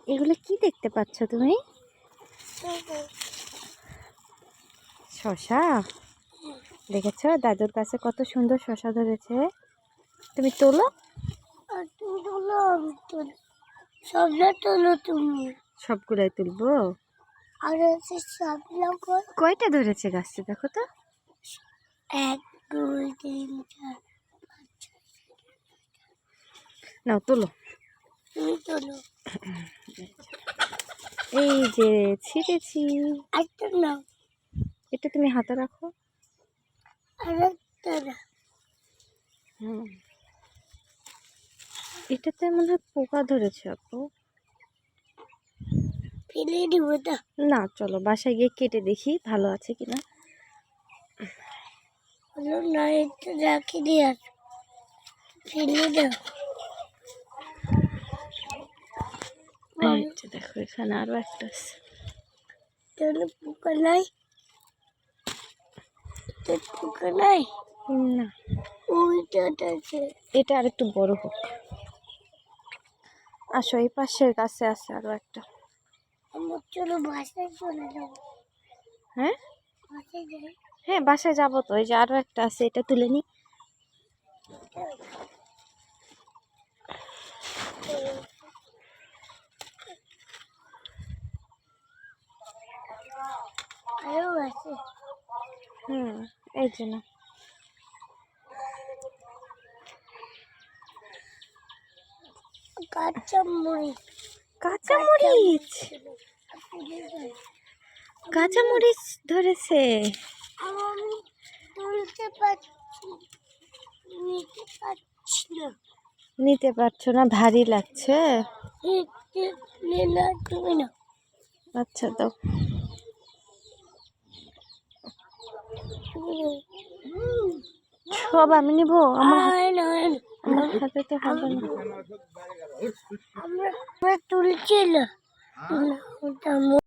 এগুলো কি দেখতে পাচ্ছ তুমি? শশা দেখেছো? দাদুর কাছে কত সুন্দর শশা ধরেছে। তুমি তোলো। সবগুলাই তুলবো। কয়টা ধরেছে গাছটা দেখো তো। 1 2 3 4 নাও তোলো। তুমি তোলো। এই যে ছিঁড়েছি। একটা নাও। এটা তুমি হাতে রাখো। আরেকটা নাও। এটাতে মনে হয় পোকা ধরেছে আপু। ফেলে দিব না। না চলো বাসায় গিয়ে কেটে দেখি ভালো আছে কিনা। হলো না, এটা রাখি দিয়ে ফেলে দাও। দেখো এখানে আরো একটা আছে। তাহলে পোকা নাই, পোকা নাই না ওইটা আছে। এটা আর একটু বড় হোক। আসো এই পাশের কাছে আছে আরো একটা। আমার চলো বাসায় চলে যাবো। হ্যাঁ বাসায় যাই। হ্যাঁ বাসায় যাবো তো। এই যে আরো একটা আছে, এটা তুলে নি। আরো আছে। এই যে না। কাঁচামরিচ। কাঁচামরিচ কাঁচামরিচ ধরেছে। আমি তুলতে পারছি, নিতে পারছি না। নিতে পারছো না? ভারী লাগছে। না তুমি না। আচ্ছা দাও। সব আমি নিবো? আমার হাতে তো হবে না। আমরা তুলছি না।